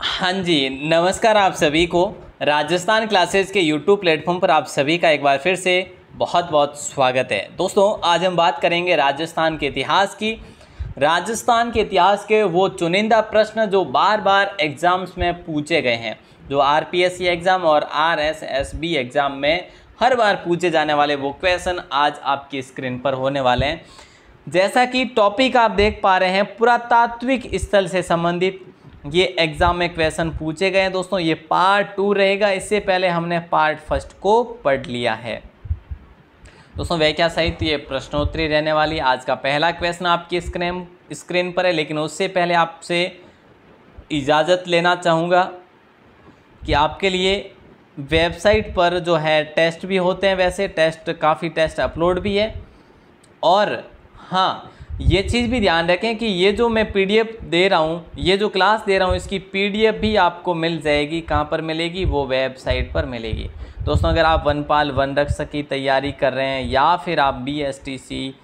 हाँ जी, नमस्कार आप सभी को। राजस्थान क्लासेस के यूट्यूब प्लेटफॉर्म पर आप सभी का एक बार फिर से बहुत बहुत स्वागत है। दोस्तों, आज हम बात करेंगे राजस्थान के इतिहास की। राजस्थान के इतिहास के वो चुनिंदा प्रश्न जो बार बार एग्ज़ाम्स में पूछे गए हैं, जो आरपीएससी एग्ज़ाम और आरएसएसबी एग्ज़ाम में हर बार पूछे जाने वाले वो क्वेश्चन आज आपकी स्क्रीन पर होने वाले हैं। जैसा कि टॉपिक आप देख पा रहे हैं, पुरातात्विक स्थल से संबंधित ये एग्जाम में क्वेश्चन पूछे गए हैं। दोस्तों, ये पार्ट 2 रहेगा। इससे पहले हमने पार्ट 1 को पढ़ लिया है। दोस्तों, व्याख्या सहित ये प्रश्नोत्तरी रहने वाली। आज का पहला क्वेश्चन आपकी स्क्रीन पर है, लेकिन उससे पहले आपसे इजाज़त लेना चाहूँगा कि आपके लिए वेबसाइट पर जो है टेस्ट भी होते हैं। वैसे काफ़ी टेस्ट अपलोड भी है। और हाँ, ये चीज़ भी ध्यान रखें कि ये जो मैं पीडीएफ दे रहा हूँ, ये जो क्लास दे रहा हूँ, इसकी पीडीएफ भी आपको मिल जाएगी। कहाँ पर मिलेगी? वो वेबसाइट पर मिलेगी। दोस्तों, अगर आप वनपाल वन रक्षक की तैयारी कर रहे हैं, या फिर आप बीएसटीसी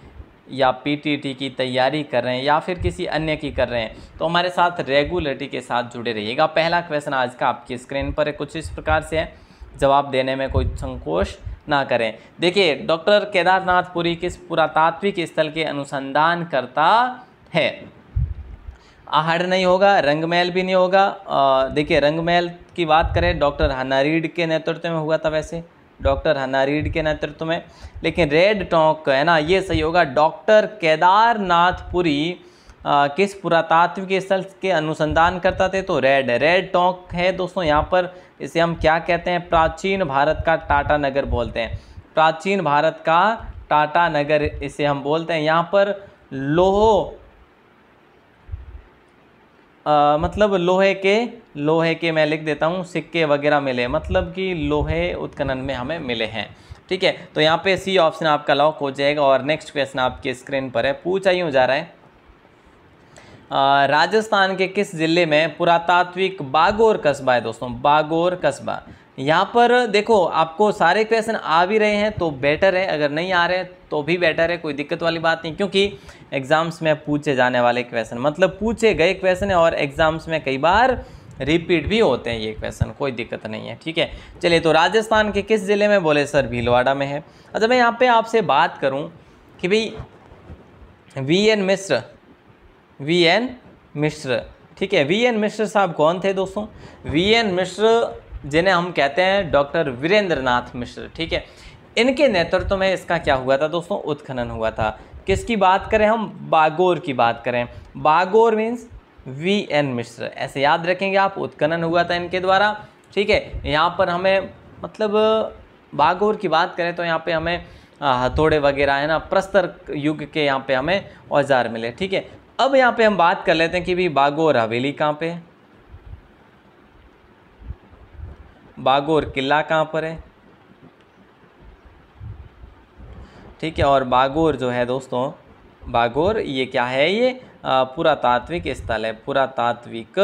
या पीटीटी की तैयारी कर रहे हैं, या फिर किसी अन्य की कर रहे हैं, तो हमारे साथ रेगुलरिटी के साथ जुड़े रहिएगा। पहला क्वेश्चन आज का आपकी स्क्रीन पर कुछ इस प्रकार से है, जवाब देने में कोई संकोच ना करें। देखिए, डॉक्टर केदारनाथपुरी किस पुरातात्विक स्थल के अनुसंधान करता है? आहड़ नहीं होगा, रंगमहल भी नहीं होगा। देखिए, रंगमहल की बात करें, डॉक्टर हनारीड के नेतृत्व में हुआ था। वैसे डॉक्टर हनारीड के नेतृत्व में। लेकिन रेड टोंक है ना, ये सही होगा। डॉक्टर केदारनाथपुरी किस पुरातात्विक स्थल के अनुसंधान करता थे? तो रेड टोंक है। दोस्तों, यहाँ पर इसे हम क्या कहते हैं? प्राचीन भारत का टाटा नगर बोलते हैं। प्राचीन भारत का टाटा नगर इसे हम बोलते हैं। यहाँ पर मतलब लोहे के मैं लिख देता हूँ, सिक्के वगैरह मिले, मतलब कि लोहे उत्खनन में हमें मिले हैं। ठीक है, तो यहाँ पे सी ऑप्शन आपका लॉक हो जाएगा। और नेक्स्ट क्वेश्चन आपकी स्क्रीन पर है, पूछा यूँ जा रहा है, राजस्थान के किस जिले में पुरातात्विक बागोर कस्बा है? दोस्तों, बागोर कस्बा। यहाँ पर देखो, आपको सारे क्वेश्चन आ भी रहे हैं तो बेटर है, अगर नहीं आ रहे तो भी बेटर है, कोई दिक्कत वाली बात नहीं। क्योंकि एग्जाम्स में पूछे जाने वाले क्वेश्चन, मतलब पूछे गए क्वेश्चन है, और एग्जाम्स में कई बार रिपीट भी होते हैं ये क्वेश्चन, कोई दिक्कत नहीं है। ठीक है, चलिए, तो राजस्थान के किस जिले में? बोले सर भीलवाड़ा में है। अच्छा, मैं यहाँ पे आपसे बात करूँ कि भाई वी एन मिश्र, ठीक है, वी एन मिश्र साहब कौन थे? दोस्तों, वी एन मिश्र, जिन्हें हम कहते हैं डॉक्टर वीरेंद्रनाथ मिश्र, ठीक है, इनके नेतृत्व में इसका क्या हुआ था? दोस्तों, उत्खनन हुआ था। किसकी बात करें हम? बागोर की बात करें। बागोर मीन्स वी एन मिश्र, ऐसे याद रखेंगे आप। उत्खनन हुआ था इनके द्वारा। ठीक है, यहाँ पर हमें मतलब बागोर की बात करें तो यहाँ पे हमें हथौड़े वगैरह है ना, प्रस्तर युग के यहाँ पे हमें औजार मिले। ठीक है, अब यहाँ पे हम बात कर लेते हैं कि भाई बागोर हवेली कहाँ पे है, बागोर किला कहाँ पर है। ठीक है, और बागोर जो है दोस्तों, बागोर ये क्या है? ये पुरातात्विक स्थल है। पुरातात्विक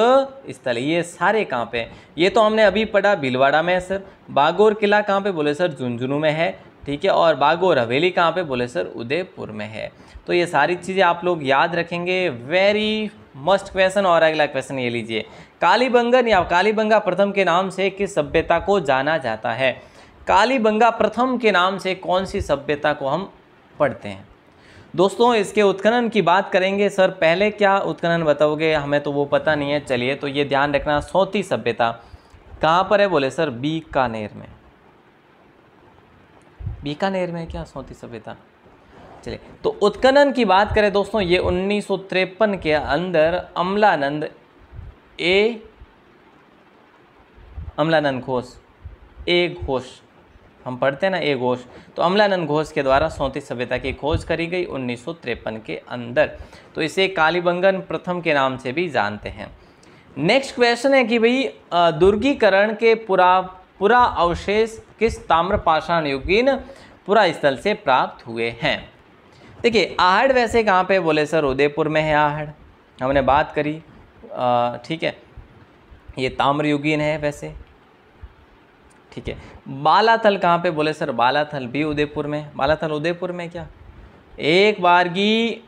स्थल, ये सारे कहाँ पे हैं? ये तो हमने अभी पढ़ा, भीलवाड़ा में है सर। बागोर किला कहाँ पे? बोले सर झुंझुनू में है। ठीक है, और बागोर हवेली कहाँ पे? बोले सर उदयपुर में है। तो ये सारी चीज़ें आप लोग याद रखेंगे, वेरी मस्ट क्वेश्चन। और अगला क्वेश्चन ये लीजिए, कालीबंगन या कालीबंगा प्रथम के नाम से किस सभ्यता को जाना जाता है? कालीबंगा प्रथम के नाम से कौन सी सभ्यता को हम पढ़ते हैं? दोस्तों, इसके उत्खनन की बात करेंगे। सर पहले क्या उत्खनन बताओगे? हमें तो वो पता नहीं है। चलिए, तो ये ध्यान रखना, सौती सभ्यता कहाँ पर है? बोले सर बीकानेर में। बीकानेर में क्या सौती सभ्यता? चलिए, तो उत्खनन की बात करें दोस्तों, ये 1953 के अंदर अमलानंद घोष, हम पढ़ते हैं ना, घोष, तो अमलानंद घोष के द्वारा सौती सभ्यता की खोज करी गई 1953 के अंदर। तो इसे कालीबंगन प्रथम के नाम से भी जानते हैं। नेक्स्ट क्वेश्चन है कि भाई दुर्गीकरण के पुरा अवशेष किस ताम्रपाषाण युगीन पुरा स्थल से प्राप्त हुए हैं? देखिए, आहड़ वैसे कहाँ पे? बोले सर उदयपुर में है आहड़, हमने बात करी। ठीक है, ये ताम्रयुगीन है वैसे। ठीक है, बालाथल कहाँ पे? बोले सर बालाथल भी उदयपुर में। बालाथल उदयपुर में क्या? एक बार की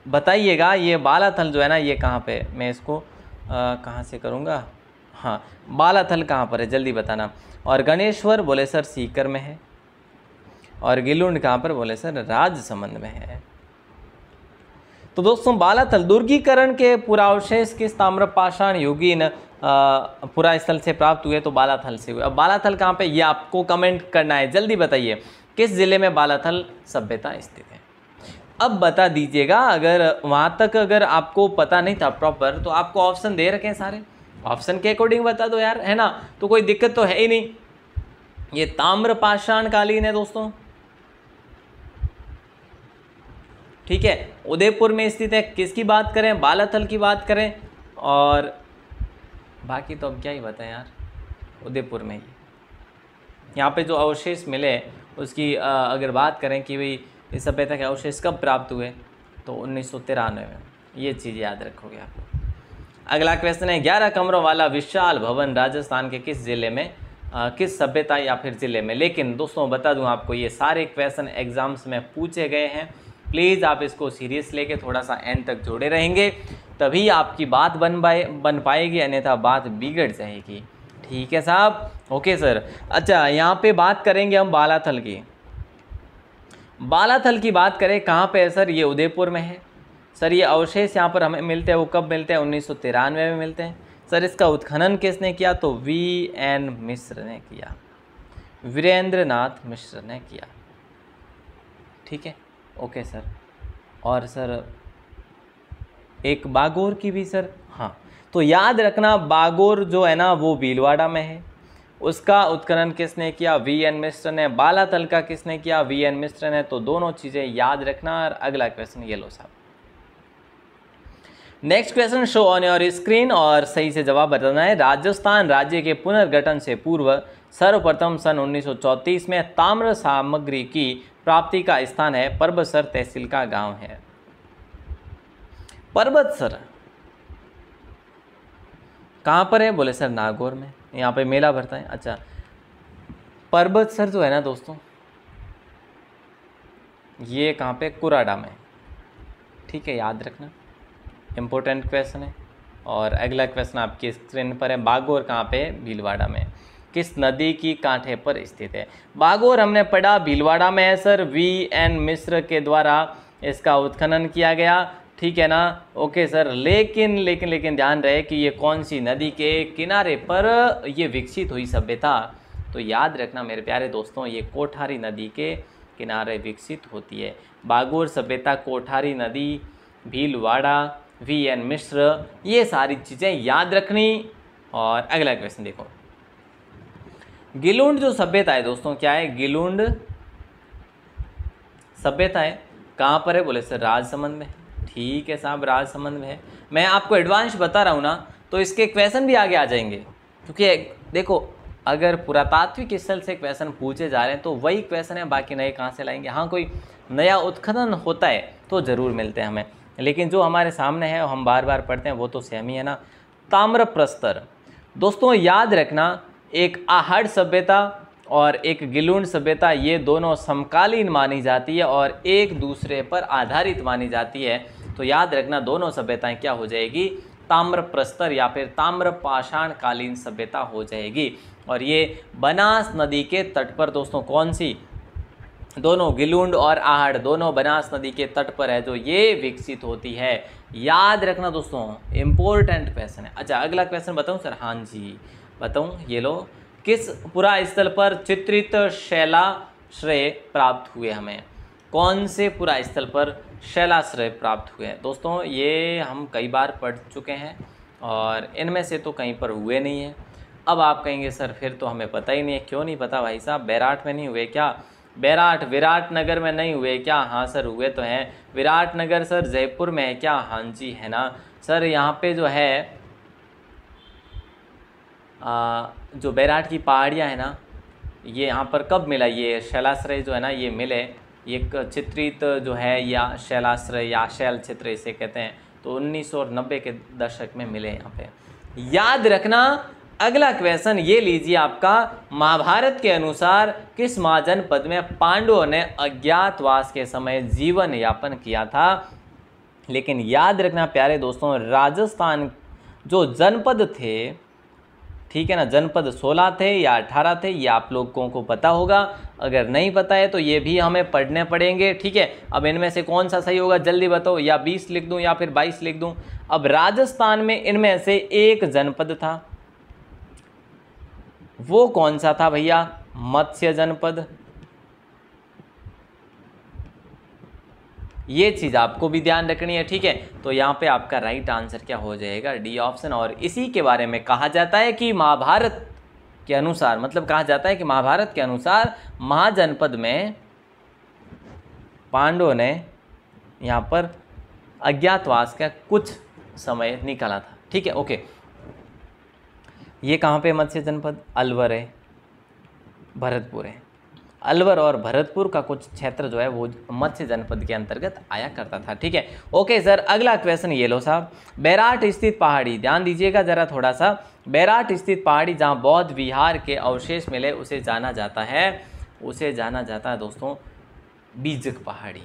बताइएगा, ये बालाथल जो है ना, ये कहाँ पे? मैं इसको कहाँ से करूँगा? हाँ, बालाथल कहाँ पर है जल्दी बताना। और गणेश्वर बोले सर सीकर में है। और गिलुंड कहाँ पर बोले सर राजसमंद में है। तो दोस्तों बालाथल दुर्गीकरण के पुरावशेष किस ताम्रपाषाण युगीन पुरा स्थल से प्राप्त हुए? तो बालाथल से हुए। अब बालाथल कहाँ पे, ये आपको कमेंट करना है, जल्दी बताइए किस जिले में बालाथल सभ्यता स्थित है। अब बता दीजिएगा, अगर वहाँ तक अगर आपको पता नहीं था प्रॉपर तो आपको ऑप्शन दे रखे हैं सारे, ऑप्शन के अकॉर्डिंग बता दो यार, है ना, तो कोई दिक्कत तो है ही नहीं। ये ताम्रपाषाण कालीन है दोस्तों, ठीक है, उदयपुर में स्थित है। किसकी बात करें, बालाथल की बात करें, और बाकी तो अब क्या ही बताएं यार, उदयपुर में ही। यहाँ पे जो अवशेष मिले उसकी अगर बात करें कि भाई इस सभ्यता के अवशेष कब प्राप्त हुए, तो 1993 में। ये चीज़ याद रखोगे आप। अगला क्वेश्चन है, 11 कमरों वाला विशाल भवन राजस्थान के किस जिले में, किस सभ्यता या फिर ज़िले में। लेकिन दोस्तों बता दूं आपको, ये सारे क्वेश्चन एग्जाम्स में पूछे गए हैं। प्लीज़ आप इसको सीरियस लेके थोड़ा सा एंड तक जुड़े रहेंगे, तभी आपकी बात बन पाएगी, अन्यथा बात बिगड़ जाएगी। ठीक है साहब, ओके सर। अच्छा, यहाँ पे बात करेंगे हम बालाथल की। बालाथल की बात करें कहाँ पे है सर, ये उदयपुर में है। सर ये अवशेष यहाँ पर हमें मिलते हैं, वो कब मिलते हैं, 1993 में मिलते हैं। सर इसका उत्खनन किसने किया, तो VN मिश्र ने किया, वीरेंद्र नाथ मिश्र ने किया। ठीक है, ओके सर। और सर एक बागोर की भी सर, हाँ, तो याद रखना बागोर जो है ना वो भीलवाड़ा में है, उसका उत्खनन किसने किया, VN मिश्र ने। बालाथल का किसने किया, VN मिश्र ने। तो दोनों चीज़ें याद रखना। और अगला क्वेश्चन ये लो साहब, next question show on your screen, और सही से जवाब बताना है। राजस्थान राज्य के पुनर्गठन से पूर्व सर्वप्रथम सन 1934 में ताम्र सामग्री की प्राप्ति का स्थान है परबतसर तहसील का गांव है। परबतसर कहाँ पर है, बोले सर नागौर में, यहाँ पे मेला भरता है। अच्छा, परबतसर जो है ना दोस्तों, ये कहाँ पे, कुराडा में। ठीक है, याद रखना, इम्पोर्टेंट क्वेश्चन है। और अगला क्वेश्चन आपकी स्क्रीन पर है, बागोर कहाँ पे, भीलवाड़ा में। किस नदी की कांठे पर स्थित है। बागोर हमने पढ़ा भीलवाड़ा में है सर, VN मिश्र के द्वारा इसका उत्खनन किया गया। ठीक है ना, ओके सर। लेकिन ध्यान रहे कि ये कौन सी नदी के किनारे पर ये विकसित हुई सभ्यता। तो याद रखना मेरे प्यारे दोस्तों, ये कोठारी नदी के किनारे विकसित होती है। बागोर सभ्यता, कोठारी नदी, भीलवाड़ा, VN मिश्र, ये सारी चीज़ें याद रखनी। और अगला क्वेश्चन देखो, गिलुंड जो सभ्यता है दोस्तों, क्या है, गिलुंड सभ्यता है, कहाँ पर है, बोले सर राजसमंद में। ठीक है साहब, राजसमंद में है। मैं आपको एडवांस बता रहा हूँ ना, तो इसके क्वेश्चन भी आगे आ जाएंगे, क्योंकि देखो अगर पुरातात्विक स्थल से क्वेश्चन पूछे जा रहे हैं तो वही क्वेश्चन है, बाकी नए कहाँ से लाएंगे। हाँ, कोई नया उत्खनन होता है तो ज़रूर मिलते हैं हमें, लेकिन जो हमारे सामने है हम बार बार पढ़ते हैं वो तो सेम ही है ना। ताम्रप्रस्तर दोस्तों याद रखना, एक आहड़ सभ्यता और एक गिलुंड सभ्यता, ये दोनों समकालीन मानी जाती है और एक दूसरे पर आधारित मानी जाती है। तो याद रखना दोनों सभ्यताएं क्या हो जाएगी, ताम्रप्रस्तर या फिर ताम्रपाषाण कालीन सभ्यता हो जाएगी। और ये बनास नदी के तट पर दोस्तों, कौन सी, दोनों गिलुंड और आहड़ दोनों बनास नदी के तट पर है जो ये विकसित होती है। याद रखना दोस्तों, इम्पोर्टेंट क्वेश्चन है। अच्छा, अगला क्वेश्चन बताऊं सर, हाँ जी बताऊं, ये लो, किस पुरा स्थल पर चित्रित शैलाश्रय प्राप्त हुए हमें। कौन से पुरा स्थल पर शैलाश्रय प्राप्त हुए हैं दोस्तों, ये हम कई बार पढ़ चुके हैं और इनमें से तो कहीं पर हुए नहीं है। अब आप कहेंगे सर फिर तो हमें पता ही नहीं है। क्यों नहीं पता भाई साहब, बैराठ में नहीं हुए क्या, विराटनगर में नहीं हुए क्या, हाँ सर हुए तो हैं। विराटनगर सर जयपुर में है क्या, हाँ जी है ना सर। यहाँ पे जो है जो बैराठ की पहाड़ियाँ है ना, ये यहाँ पर कब मिला, ये शैलाश्रय जो है ना ये मिले, एक चित्रित जो है या शैलाश्रय या शैल क्षेत्र इसे कहते हैं, तो 1990 के दशक में मिले यहाँ पे। याद रखना। अगला क्वेश्चन ये लीजिए आपका, महाभारत के अनुसार किस महाजनपद में पांडवों ने अज्ञातवास के समय जीवन यापन किया था। लेकिन याद रखना प्यारे दोस्तों, राजस्थान जो जनपद थे ठीक है ना। जनपद 16 थे या 18 थे, ये आप लोगों को पता होगा। अगर नहीं पता है तो ये भी हमें पढ़ने पड़ेंगे, ठीक है। अब इनमें से कौन सा सही होगा जल्दी बताओ, या 20 लिख दूं या फिर 22 लिख दूं। अब राजस्थान में इनमें से एक जनपद था, वो कौन सा था भैया, मत्स्य जनपद। ये चीज़ आपको भी ध्यान रखनी है, ठीक है। तो यहाँ पे आपका राइट आंसर क्या हो जाएगा, डी ऑप्शन। और इसी के बारे में कहा जाता है कि महाभारत के अनुसार, मतलब कहा जाता है कि महाभारत के अनुसार महाजनपद में पांडवों ने यहाँ पर अज्ञातवास का कुछ समय निकाला था, ठीक है। ओके, ये कहाँ पे मत्स्य जनपद, अलवर है, भरतपुर है। अलवर और भरतपुर का कुछ क्षेत्र जो है वो मत्स्य जनपद के अंतर्गत आया करता था, ठीक है। ओके सर, अगला क्वेश्चन ये लो साहब, बैराट स्थित पहाड़ी, ध्यान दीजिएगा जरा थोड़ा सा। बैराट स्थित पहाड़ी जहाँ बौद्ध विहार के अवशेष मिले उसे जाना जाता है दोस्तों बीजक पहाड़ी।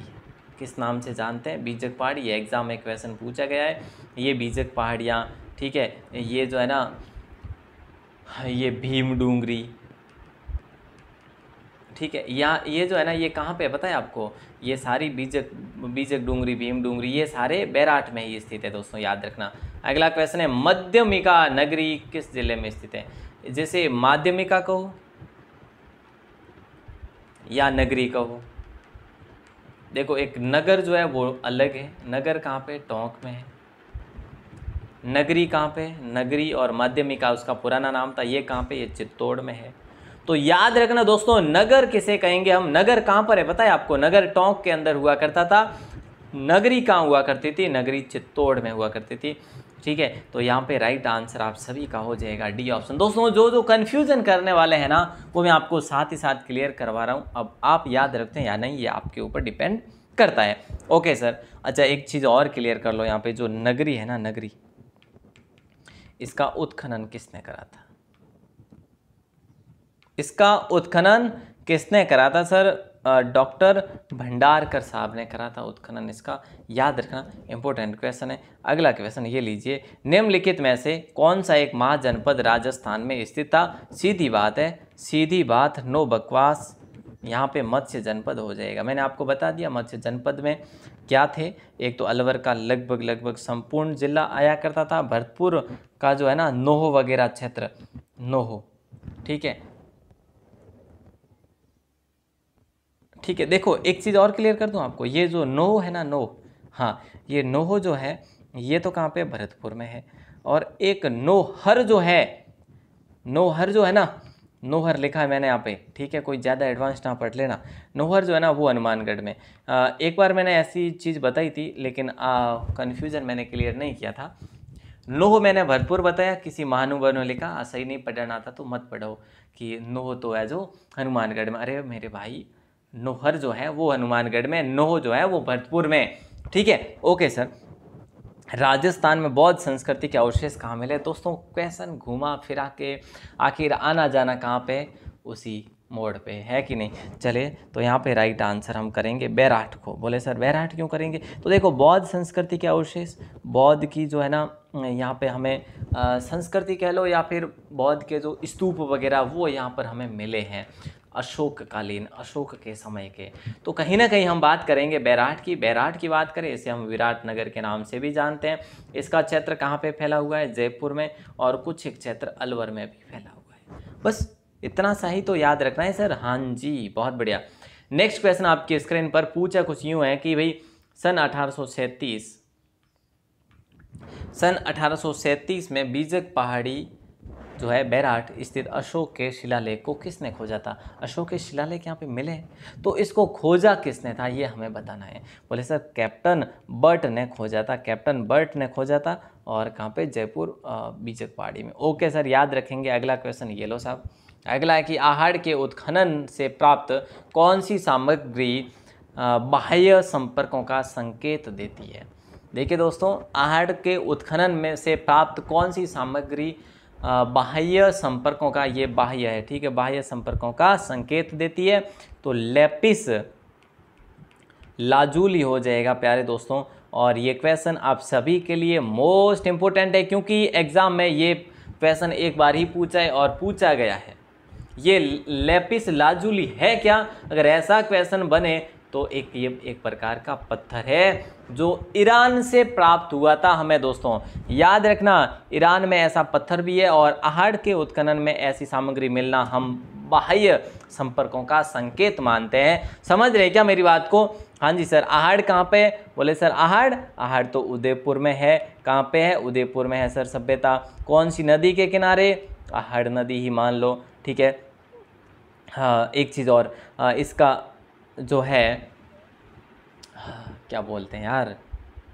किस नाम से जानते हैं, बीजक पहाड़ी। ये एग्जाम में क्वेश्चन पूछा गया है, ये बीजक पहाड़ियाँ, ठीक है। ये जो है ना, ये भीम डूंगरी, ठीक है। यहाँ ये जो है ना, ये कहाँ पे पता है आपको, ये सारी बीजक डूंगरी, भीम डूंगरी, ये सारे बैराट में ही स्थित है दोस्तों, याद रखना। अगला क्वेश्चन है, मध्यमिका नगरी किस जिले में स्थित है। जैसे माध्यमिका कहो या नगरी कहो, देखो एक नगर जो है वो अलग है, नगर कहाँ पे, टोंक में है। नगरी कहाँ पे, नगरी और माध्यमिका उसका पुराना नाम था, ये कहाँ पे, ये चित्तौड़ में है। तो याद रखना दोस्तों, नगर किसे कहेंगे हम, नगर कहाँ पर है पता है आपको, नगर टोंक के अंदर हुआ करता था। नगरी कहाँ हुआ करती थी, नगरी चित्तौड़ में हुआ करती थी, ठीक है। तो यहाँ पे राइट आंसर आप सभी का हो जाएगा डी ऑप्शन। दोस्तों जो कन्फ्यूजन करने वाले हैं ना, वो मैं आपको साथ ही साथ क्लियर करवा रहा हूँ। अब आप याद रखते हैं या नहीं, ये आपके ऊपर डिपेंड करता है। ओके सर, अच्छा एक चीज़ और क्लियर कर लो, यहाँ पे जो नगरी है ना, नगरी, इसका उत्खनन किसने करा था, इसका उत्खनन किसने करा था सर, डॉक्टर भंडारकर साहब ने करा था उत्खनन इसका, याद रखना, इंपॉर्टेंट क्वेश्चन है। अगला क्वेश्चन ये लीजिए, निम्नलिखित में से कौन सा एक महाजनपद राजस्थान में स्थित था। सीधी बात है, सीधी बात, नो बकवास, यहाँ पे मत्स्य जनपद हो जाएगा। मैंने आपको बता दिया मत्स्य जनपद में क्या थे, एक तो अलवर का लगभग संपूर्ण जिला आया करता था, भरतपुर का जो है ना नोह वगैरह क्षेत्र, नोह, ठीक है, ठीक है। देखो एक चीज़ और क्लियर कर दूं आपको, ये जो नोह है ना, नोह, हाँ ये नोह जो है ये तो कहाँ पे, भरतपुर में है। और एक नोहर जो है, नोहर जो है ना, नोहर लिखा है मैंने यहाँ पे, ठीक है, कोई ज़्यादा एडवांस ना पढ़ लेना। नोहर जो है ना वो हनुमानगढ़ में, एक बार मैंने ऐसी चीज़ बताई थी लेकिन कन्फ्यूज़न मैंने क्लियर नहीं किया था। नोह मैंने भरतपुर बताया, किसी महानुभाव ने लिखा सही नहीं पढ़ना आता तो मत पढ़ो कि नोह तो है जो हनुमानगढ़ में। अरे मेरे भाई, नोहर जो है वो हनुमानगढ़ में, नोह जो है वो भरतपुर में, ठीक है। ओके सर, राजस्थान में बौद्ध संस्कृति के अवशेष कहाँ मिले दोस्तों, क्वेश्चन घुमा फिरा के आखिर आना जाना कहाँ पे, उसी मोड़ पे, है कि नहीं। चले तो यहाँ पे राइट आंसर हम करेंगे बैराठ को। बोले सर बैराठ क्यों करेंगे, तो देखो बौद्ध संस्कृति के अवशेष, बौद्ध की जो है ना यहाँ पे हमें संस्कृति कह लो या फिर बौद्ध के जो स्तूप वगैरह वो यहाँ पर हमें मिले हैं अशोककालीन, अशोक के समय के। तो कहीं ना कहीं हम बात करेंगे बैराठ की। बैराठ की बात करें, इसे हम विराट नगर के नाम से भी जानते हैं। इसका क्षेत्र कहाँ पे फैला हुआ है, जयपुर में, और कुछ एक क्षेत्र अलवर में भी फैला हुआ है। बस इतना सा ही तो याद रखना है सर। हाँ जी, बहुत बढ़िया। नेक्स्ट क्वेश्चन आपकी स्क्रीन पर पूछा कुछ यूँ है कि भाई सन 1837 में बीजक पहाड़ी जो है बैराठ स्थित अशोक के शिलालेख को किसने खोजा था। अशोक के शिलालेख यहाँ पे मिले हैं, तो इसको खोजा किसने था ये हमें बताना है। बोले सर कैप्टन बर्ट ने खोजा था, कैप्टन बर्ट ने खोजा था, और कहाँ पे, जयपुर बीजक पहाड़ी में। ओके सर, याद रखेंगे। अगला क्वेश्चन ये लो साहब, अगला है कि आहड़ के उत्खनन से प्राप्त कौन सी सामग्री बाह्य संपर्कों का संकेत देती है। देखिए दोस्तों, आहड़ के उत्खनन में से प्राप्त कौन सी सामग्री बाह्य संपर्कों का, ये बाह्य है, ठीक है, बाह्य संपर्कों का संकेत देती है, तो लेपिस लाजूली हो जाएगा प्यारे दोस्तों। और ये क्वेश्चन आप सभी के लिए मोस्ट इंपोर्टेंट है, क्योंकि एग्जाम में ये क्वेश्चन एक बार ही पूछा है और पूछा गया है। ये लेपिस लाजुली है क्या? अगर ऐसा क्वेश्चन बने तो ये एक प्रकार का पत्थर है जो ईरान से प्राप्त हुआ था हमें। दोस्तों याद रखना, ईरान में ऐसा पत्थर भी है और आहड़ के उत्खनन में ऐसी सामग्री मिलना हम बाह्य संपर्कों का संकेत मानते हैं। समझ रहे क्या मेरी बात को? हाँ जी सर। आहड़ कहाँ पे? बोले सर आहड़ तो उदयपुर में है। कहाँ पे है? उदयपुर में है सर सभ्यता। कौन सी नदी के किनारे? आहड़ नदी ही मान लो, ठीक है। हाँ, एक चीज़ और, इसका जो है क्या बोलते हैं यार,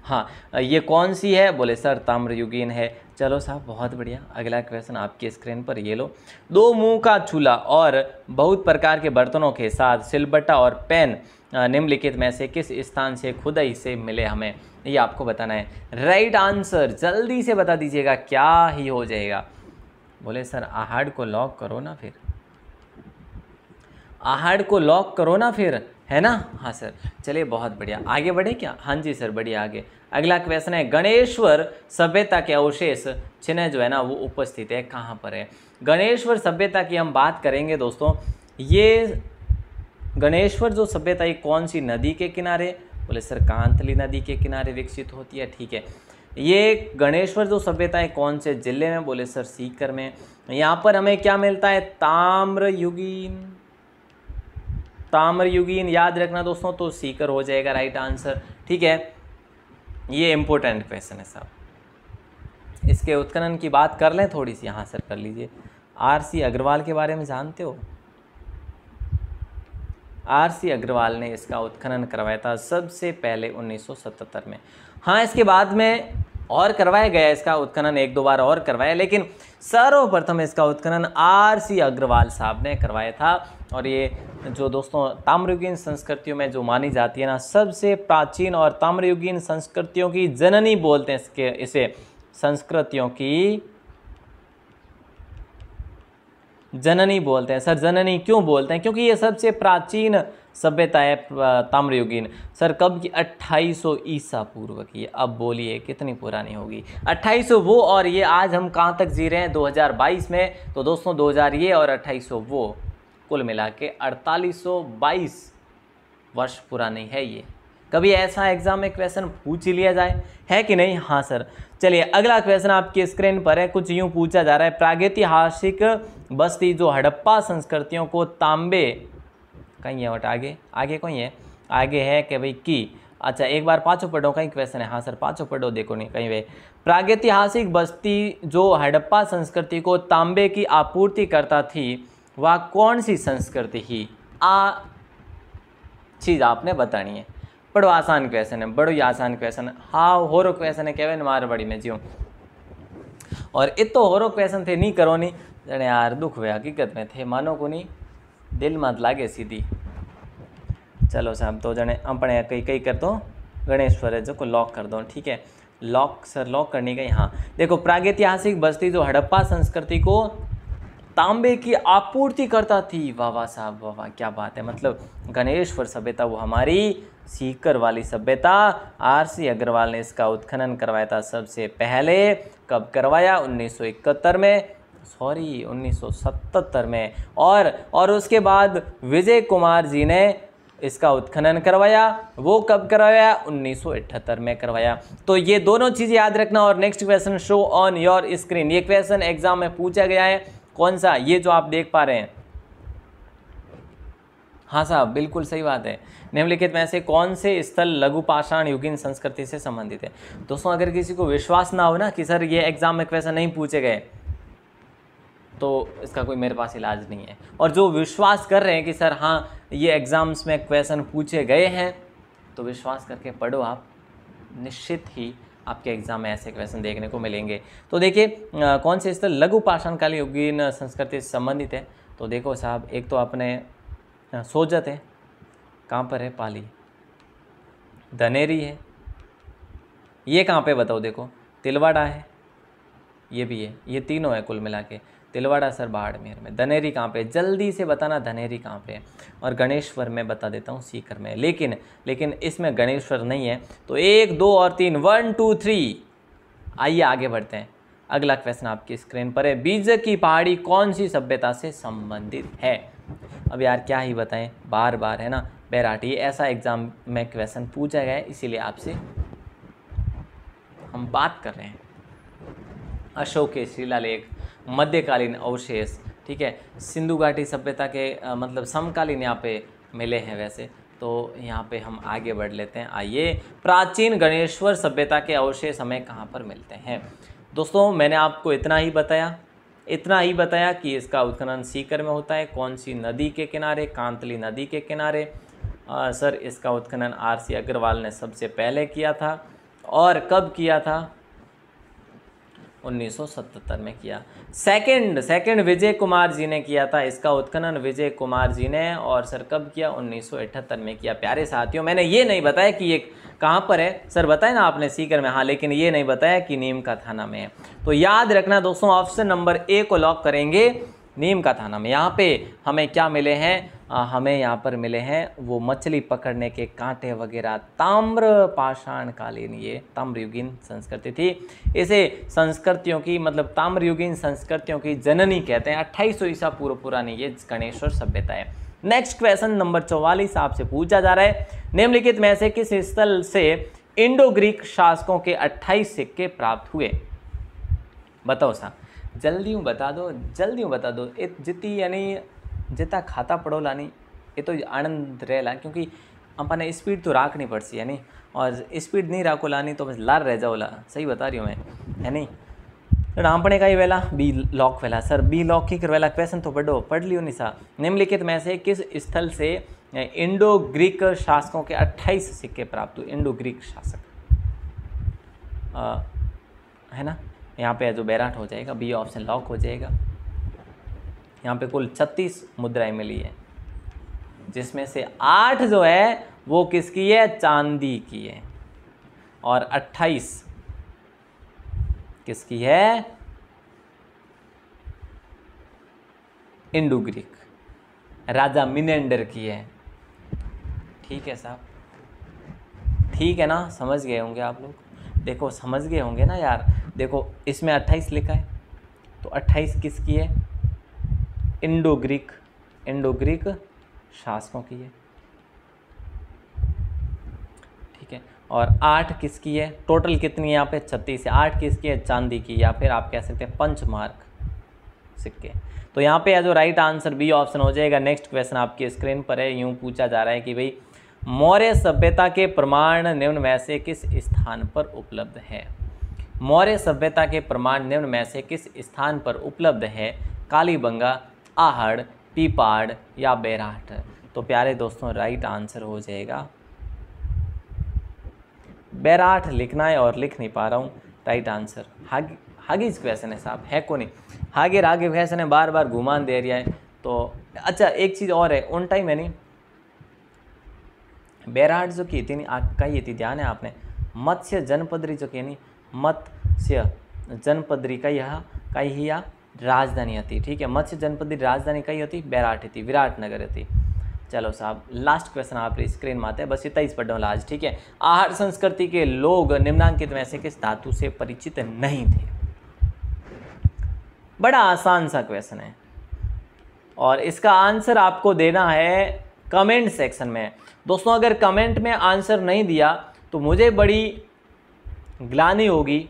हाँ ये कौन सी है? बोले सर ताम्रयुगीन है। चलो साहब बहुत बढ़िया। अगला क्वेश्चन आपकी स्क्रीन पर ये लो। दो मुंह का चूल्हा और बहुत प्रकार के बर्तनों के साथ सिलबट्टा और पेन निम्नलिखित में से किस स्थान से खुदाई से मिले हमें? ये आपको बताना है। राइट आंसर जल्दी से बता दीजिएगा, क्या ही हो जाएगा? बोले सर आहड़ को लॉक करो ना फिर, आहड़ को लॉक करो ना फिर, है ना? हाँ सर। चलिए बहुत बढ़िया, आगे बढ़े क्या? हाँ जी सर बढ़िया आगे। अगला क्वेश्चन है, गणेश्वर सभ्यता के अवशेष चिन्ह जो है ना वो उपस्थित है कहाँ पर है? गणेश्वर सभ्यता की हम बात करेंगे दोस्तों। ये गणेश्वर जो सभ्यता ये कौन सी नदी के किनारे? बोले सर कांतली नदी के किनारे विकसित होती है, ठीक है। ये गणेश्वर जो सभ्यता है कौन से जिले में? बोले सर सीकर में। यहाँ पर हमें क्या मिलता है? ताम्रयुगीन। ताम्रयुगीन याद रखना दोस्तों, तो सीकर हो जाएगा राइट आंसर, ठीक है। ये इंपॉर्टेंट क्वेश्चन है साहब। इसके उत्खनन की बात कर लें थोड़ी सी। हाँ सर कर लीजिए। आरसी अग्रवाल के बारे में जानते हो? आरसी अग्रवाल ने इसका उत्खनन करवाया था सबसे पहले 1977 में। हाँ इसके बाद में और करवाया गया इसका उत्खनन, एक दो बार और करवाया, लेकिन सर्वप्रथम इसका उत्खनन आरसी अग्रवाल साहब ने करवाया था। और ये जो दोस्तों ताम्रयुगीन संस्कृतियों में जो मानी जाती है ना सबसे प्राचीन और ताम्रयुगीन संस्कृतियों की जननी बोलते हैं इसे संस्कृतियों की जननी बोलते हैं। सर जननी क्यों बोलते हैं? क्योंकि ये सबसे प्राचीन सभ्यता है ताम्रयुगीन। सर कब की? 2800 ईसा पूर्व की। अब बोलिए कितनी पुरानी होगी? 2800 वो और ये, आज हम कहाँ तक जी रहे हैं? 2022 में। तो दोस्तों 2000 ये और 2800 वो, कुल मिला के 4822 वर्ष पुरानी है ये। कभी ऐसा एग्जाम में क्वेश्चन पूछ ही लिया जाए, है कि नहीं? हाँ सर। चलिए अगला क्वेश्चन आपकी स्क्रीन पर है, कुछ यूं पूछा जा रहा है। प्रागैतिहासिक बस्ती जो हड़प्पा संस्कृतियों को तांबे, कहीं है वट आगे कोई है? आगे है कि भाई की, अच्छा एक बार पाँचों पढ़ो, कहीं क्वेश्चन है। हाँ सर पाँचों पढ़ो, देखो नहीं कहीं वे। प्रागैतिहासिक बस्ती जो हड़प्पा संस्कृति को तांबे की आपूर्ति करता थी वह कौन सी संस्कृति ही? चीज़ आपने बतानी है। बड़ो आसान क्वेश्चन है, बड़ो ही आसान क्वेश्चन है। हाँ होरो क्वेश्चन है केवे मारवाड़ी में जियो, और इतो होरो क्वेश्चन थे नहीं करो नहीं जने यार, दुख हुए हकीकत में थे, मानो को नहीं, दिल मत लागे सीधी। चलो साहब तो जने अपने कई कर दो, गणेश्वर है जो को लॉक कर दो, ठीक है। लॉक सर लॉक करने का। हाँ देखो, प्रागैतिहासिक बस्ती जो हड़प्पा संस्कृति को तांबे की आपूर्ति करता थी। वाह वाह साहब वाह वाह, क्या बात है। मतलब गणेश्वर सभ्यता वो हमारी सीकर वाली सभ्यता, आरसी अग्रवाल ने इसका उत्खनन करवाया था सबसे पहले। कब करवाया? 1971 में, सॉरी 1977 में। और उसके बाद विजय कुमार जी ने इसका उत्खनन करवाया। वो कब करवाया? 1978 में करवाया। तो ये दोनों चीज़ें याद रखना। और next question show on your screen, ये क्वेश्चन एग्जाम में पूछा गया है। कौन सा? ये जो आप देख पा रहे हैं। हाँ साहब बिल्कुल सही बात है। निम्नलिखित में से कौन से स्थल लघु पाषाण युगीन संस्कृति से संबंधित है? दोस्तों अगर किसी को विश्वास ना हो ना कि सर ये एग्जाम में क्वेश्चन नहीं पूछे गए, तो इसका कोई मेरे पास इलाज नहीं है। और जो विश्वास कर रहे हैं कि सर हाँ ये एग्जाम्स में क्वेश्चन पूछे गए हैं, तो विश्वास करके पढ़ो आप, निश्चित ही आपके एग्जाम में ऐसे क्वेश्चन देखने को मिलेंगे। तो देखिए कौन से स्थल लघु पाषाणकालीन युगीन संस्कृति से संबंधित है? तो देखो साहब, एक तो अपने सोजत है, कहाँ पर है? पाली। धनेरी है, ये कहाँ पे बताओ? देखो तिलवाड़ा है, ये भी है, ये तीनों है कुल मिला के। तिलवाड़ा सर बाड़मेर में। धनेरी कहाँ पे? जल्दी से बताना धनेरी कहाँ पे है। और गणेश्वर में बता देता हूँ सीकर में, लेकिन इसमें गणेश्वर नहीं है। तो 1 2 और 3, 1 2 3। आइए आगे बढ़ते हैं। अगला क्वेश्चन आपकी स्क्रीन पर है, बीज की पहाड़ी कौन सी सभ्यता से संबंधित है? अब यार क्या ही बताएं, बार बार है ना बैराट, ये ऐसा एग्जाम में क्वेश्चन पूछा गया है, इसीलिए आपसे हम बात कर रहे हैं। अशोक के शिलालेख, मध्यकालीन अवशेष, ठीक है, सिंधु घाटी सभ्यता के मतलब समकालीन यहाँ पे मिले हैं वैसे, तो यहाँ पे हम आगे बढ़ लेते हैं। आइए, प्राचीन गणेश्वर सभ्यता के अवशेष हमें कहाँ पर मिलते हैं? दोस्तों मैंने आपको इतना ही बताया कि इसका उत्खनन सीकर में होता है। कौन सी नदी के किनारे? कांतली नदी के किनारे। सर इसका उत्खनन आर.सी. अग्रवाल ने सबसे पहले किया था। और कब किया था? 1977 में किया। सेकंड विजय कुमार जी ने किया था इसका उत्खनन, विजय कुमार जी ने। और सर कब किया? 1978 में किया। प्यारे साथियों, मैंने ये नहीं बताया कि ये कहाँ पर है। सर बताया ना आपने सीकर में, हाँ, लेकिन ये नहीं बताया कि नीम का थाना में है। तो याद रखना दोस्तों, ऑप्शन नंबर ए को लॉक करेंगे, नीम का थाना में। यहाँ पे हमें क्या मिले हैं? हमें यहाँ पर मिले हैं वो मछली पकड़ने के कांटे वगैरह, ताम्र पाषाण कालीन, ये ताम्रयुगीन संस्कृति थी। इसे संस्कृतियों की मतलब ताम्रयुगीन संस्कृतियों की जननी कहते हैं। 2800 ईसा पूर्व पुरानी ये गणेश्वर सभ्यता है। नेक्स्ट क्वेश्चन नंबर 44 आपसे पूछा जा रहा है, निम्नलिखित में से किस स्थल से इंडो ग्रीक शासकों के 28 सिक्के प्राप्त हुए? बताओ साहब, जल्दी बता दो। जितनी यानी जितना खाता पड़ो लानी ये तो आनंद रहेला, क्योंकि अपने स्पीड तो राखनी पड़सी है नहीं, और स्पीड नहीं राखो लानी तो बस लार रह जाओ ला। सही बता रही हूँ मैं, है नहीं? रामपणे का ही वेला बी लॉक वेला। सर बी लॉक ही करवेला। क्वेश्चन तो पढ़ लियो निशा। निम्नलिखित में से किस स्थल से इंडो ग्रीक शासकों के 28 सिक्के प्राप्त हुए? इंडो ग्रीक शासक है ना, यहाँ पे जो बैराट हो जाएगा, बी ऑप्शन लॉक हो जाएगा। यहाँ पे कुल 36 मुद्राएं मिली है, जिसमें से 8 जो है वो किसकी है? चांदी की है। और 28 किसकी है? इंडो ग्रीक राजा मिनेंडर की है। ठीक है साहब, ठीक है ना, समझ गए होंगे आप लोग। देखो समझ गए होंगे ना यार। देखो इसमें 28 लिखा है, तो 28 किसकी है? इंडो ग्रीक शासकों की है। ठीक है, और 8 किसकी है? टोटल कितनी है यहाँ पे? 36 है। 8 किसकी है? चांदी की, या फिर आप कह सकते हैं पंचमार्क सिक्के। तो यहाँ पे जो राइट आंसर बी ऑप्शन हो जाएगा। नेक्स्ट क्वेश्चन आपकी स्क्रीन पर है। यूँ पूछा जा रहा है कि भाई मौर्य सभ्यता के प्रमाण निम्न में से किस स्थान पर उपलब्ध है? मौर्य सभ्यता के प्रमाण निम्न में से किस स्थान पर उपलब्ध है? कालीबंगा, आहड़, पीपाड़ या बैराट? तो प्यारे दोस्तों राइट आंसर हो जाएगा बैराट। लिखना है और लिख नहीं पा रहा हूँ। राइट आंसर हागीज क्वेश्चन है साहब, है को नहीं? आगे क्वेश्चन है, बार बार घुमान दे रहा है। तो अच्छा एक चीज़ और है, ऑन टाइम है नहीं, बैराट जो की थी कही थी, ध्यान है आपने? मत्स्य जनपदरी जो की नहीं, मत्स्य जनपदरी का यह कही या राजधानी थी। ठीक है, मत्स्य जनपदरी राजधानी कही होती? बैराट थी, विराटनगर थी। चलो साहब लास्ट क्वेश्चन आप स्क्रीन में आते हैं, बस इतना ही पढ़ रहा आज। ठीक है, आहड़ संस्कृति के लोग निम्नांकित में से किस धातु से परिचित नहीं थे? बड़ा आसान सा क्वेश्चन है, और इसका आंसर आपको देना है कमेंट सेक्शन में। दोस्तों अगर कमेंट में आंसर नहीं दिया तो मुझे बड़ी ग्लानि होगी,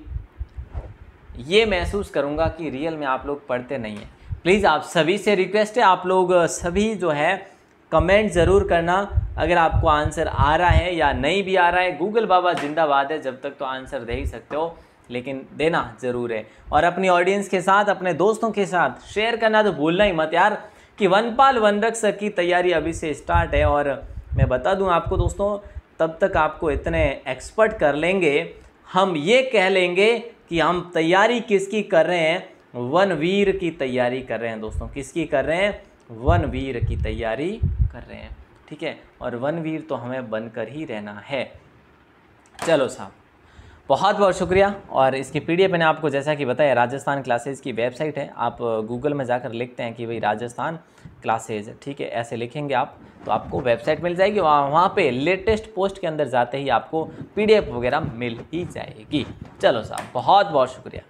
ये महसूस करूंगा कि रियल में आप लोग पढ़ते नहीं हैं। प्लीज़ आप सभी से रिक्वेस्ट है, आप लोग सभी जो है कमेंट ज़रूर करना अगर आपको आंसर आ रहा है या नहीं भी आ रहा है। गूगल बाबा जिंदाबाद है, जब तक तो आंसर दे ही सकते हो, लेकिन देना ज़रूर है। और अपनी ऑडियंस के साथ, अपने दोस्तों के साथ शेयर करना तो भूलना ही मत यार, कि वनपाल वनरक्षक की तैयारी अभी से स्टार्ट है। और मैं बता दूं आपको दोस्तों, तब तक आपको इतने एक्सपर्ट कर लेंगे, हम ये कह लेंगे कि हम तैयारी किसकी कर रहे हैं? वनवीर की तैयारी कर रहे हैं दोस्तों। किसकी कर रहे हैं? वनवीर की तैयारी कर रहे हैं। ठीक है, और वनवीर तो हमें बनकर ही रहना है। चलो साहब बहुत बहुत शुक्रिया। और इसकी पीडीएफ मैंने आपको जैसा कि बताया, राजस्थान क्लासेज की वेबसाइट है, आप गूगल में जाकर लिखते हैं कि भाई राजस्थान क्लासेज, ठीक है, ऐसे लिखेंगे आप तो आपको वेबसाइट मिल जाएगी। वहाँ पे लेटेस्ट पोस्ट के अंदर जाते ही आपको पीडीएफ वगैरह मिल ही जाएगी। चलो साहब बहुत बहुत शुक्रिया।